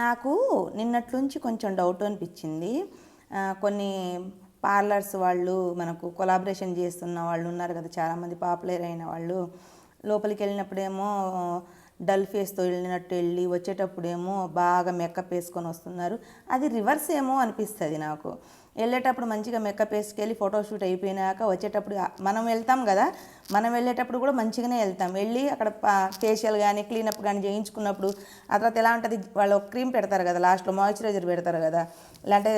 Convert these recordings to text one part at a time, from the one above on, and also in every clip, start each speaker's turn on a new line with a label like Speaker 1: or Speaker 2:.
Speaker 1: నాకు నిన్నట్లుంచి కొంచెం డౌట్ అనిపించింది. కొన్ని పార్లర్స్ వాళ్ళు మనకు కొలాబరేషన్ చేస్తున్న వాళ్ళు ఉన్నారు కదా, చాలామంది పాపులర్ అయిన వాళ్ళు. లోపలికి వెళ్ళినప్పుడేమో డల్ ఫేస్తో వెళ్ళినట్టు వెళ్ళి వచ్చేటప్పుడేమో బాగా మేకప్ వేసుకొని వస్తున్నారు. అది రివర్స్ ఏమో అనిపిస్తుంది నాకు. వెళ్ళేటప్పుడు మంచిగా మేకప్ వేసుకెళ్ళి ఫోటోషూట్ అయిపోయినాక వచ్చేటప్పుడు మనం వెళ్తాం కదా, మనం వెళ్ళేటప్పుడు కూడా మంచిగానే వెళ్తాం. వెళ్ళి అక్కడ ఫేషియల్ కానీ క్లీనప్ కానీ చేయించుకున్నప్పుడు ఆ తర్వాత ఎలా ఉంటుంది, వాళ్ళు క్రీమ్ పెడతారు కదా, లాస్ట్లో మాయిశ్చరైజర్ పెడతారు కదా, లేదంటే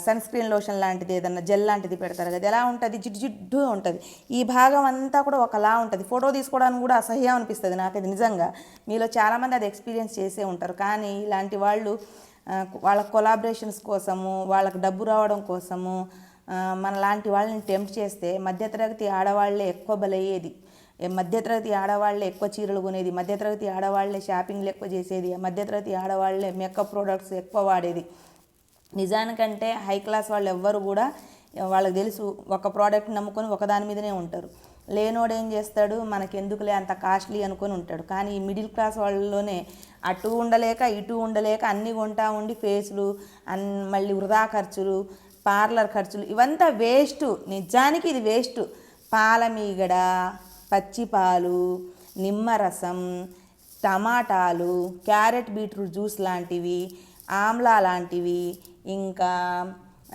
Speaker 1: సన్ స్క్రీన్ లోషన్ లాంటిది ఏదన్నా జెల్ లాంటిది పెడతారు కదా, ఎలా ఉంటుంది, జిడ్డు జిడ్డుగా ఉంటుంది. ఈ భాగం అంతా కూడా ఒకలా ఉంటుంది. ఫోటో తీసుకోవడానికి కూడా అసహ్యం అనిపిస్తుంది నాకు. అది నిజంగా మీలో చాలామంది అది ఎక్స్పీరియన్స్ చేసే ఉంటారు. కానీ ఇలాంటి వాళ్ళు వాళ్ళ కొలాబరేషన్స్ కోసము, వాళ్ళకి డబ్బు రావడం కోసము మన లాంటి వాళ్ళని టెంప్ట్ చేస్తే మధ్యతరగతి ఆడవాళ్లే ఎక్కువ బలయ్యేది. మధ్యతరగతి ఆడవాళ్లే ఎక్కువ చీరలు కొనేది, మధ్యతరగతి ఆడవాళ్లే షాపింగ్లు ఎక్కువ చేసేది, మధ్యతరగతి ఆడవాళ్లే మేకప్ ప్రోడక్ట్స్ ఎక్కువ వాడేది. నిజానికంటే హై క్లాస్ వాళ్ళు ఎవ్వరు కూడా వాళ్ళకి తెలుసు ఒక ప్రోడక్ట్ నమ్ముకొని ఒకదాని మీదనే ఉంటారు. లేనోడు ఏం చేస్తాడు, మనకెందుకులే అంత కాస్ట్లీ అనుకొని ఉంటాడు. కానీ ఈ మిడిల్ క్లాస్ వాళ్ళలోనే అటు ఉండలేక ఇటు ఉండలేక అన్నీ కొంటా ఉండి ఫేస్లు మళ్ళీ వృధా ఖర్చులు, పార్లర్ ఖర్చులు, ఇవంతా వేస్ట్. నిజానికి ఇది వేస్ట్. పాలమీగడ, పచ్చిపాలు, నిమ్మరసం, టమాటాలు, క్యారెట్ బీట్రూట్ జ్యూస్ లాంటివి, ఆమ్లా లాంటివి, ఇంకా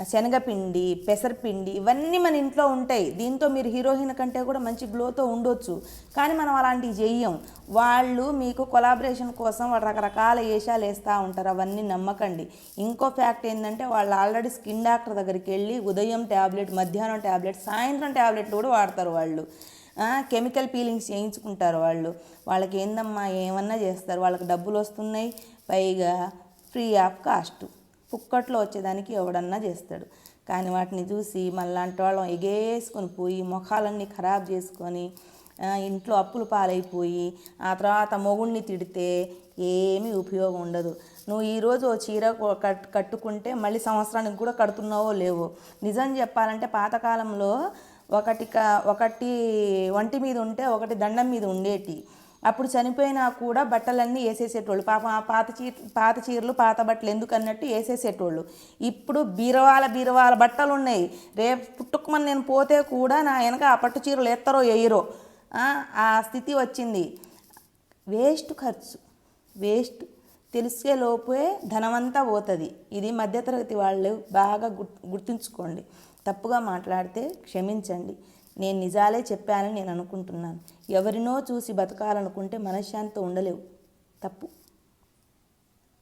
Speaker 1: శనగపిండి, పెసరపిండి, ఇవన్నీ మన ఇంట్లో ఉంటాయి. దీంతో మీరు హీరోయిన్ కంటే కూడా మంచి గ్లోతో ఉండొచ్చు. కానీ మనం అలాంటివి చెయ్యం. వాళ్ళు మీకు కొలాబరేషన్ కోసం వాళ్ళు రకరకాల వేషాలు వేస్తూ ఉంటారు. అవన్నీ నమ్మకండి. ఇంకో ఫ్యాక్ట్ ఏంటంటే, వాళ్ళు ఆల్రెడీ స్కిన్ డాక్టర్ దగ్గరికి వెళ్ళి ఉదయం ట్యాబ్లెట్, మధ్యాహ్నం ట్యాబ్లెట్, సాయంత్రం ట్యాబ్లెట్లు కూడా వాడతారు వాళ్ళు. కెమికల్ పీలింగ్స్ చేయించుకుంటారు వాళ్ళు. వాళ్ళకి ఏందమ్మా ఏమన్నా చేస్తారు, వాళ్ళకి డబ్బులు వస్తున్నాయి, పైగా ఫ్రీ ఆఫ్ కాస్ట్, పుక్కట్లో వచ్చేదానికి ఎవడన్నా చేస్తాడు. కానీ వాటిని చూసి మనలాంటి వాళ్ళం ఎగేసుకొని పోయి ముఖాలన్నీ ఖరాబ్ చేసుకొని ఇంట్లో అప్పులు పాలైపోయి ఆ తర్వాత మొగుడిని తిడితే ఏమీ ఉపయోగం ఉండదు. నువ్వు ఈరోజు ఓ చీర కట్టుకుంటే మళ్ళీ సంవత్సరానికి కూడా కడుతున్నావో లేవో. నిజం చెప్పాలంటే పాతకాలంలో ఒకటి ఒంటి మీద ఉంటే ఒకటి దండం మీద ఉండేటి. అప్పుడు చనిపోయినా కూడా బట్టలన్నీ వేసేసేటోళ్ళు. పాపం ఆ పాత చీరలు పాత బట్టలు ఎందుకన్నట్టు వేసేసేటోళ్ళు. ఇప్పుడు బీరవాల బట్టలు ఉన్నాయి. రేపు పుట్టుకమని నేను పోతే కూడా నా వెనక ఆ పట్టు చీరలు ఎత్తరో వేయరో ఆ స్థితి వచ్చింది. వేస్ట్ ఖర్చు, వేస్ట్. తెలిసే లోపే ధనమంతా పోతుంది. ఇది మధ్యతరగతి వాళ్ళు బాగా గుర్తుంచుకోండి. తప్పుగా మాట్లాడితే క్షమించండి. నేను నిజాలే చెప్పానని నేను అనుకుంటున్నాను. ఎవరినో చూసి బతకాలనుకుంటే మనశ్శాంతితో ఉండలేవు. తప్పు.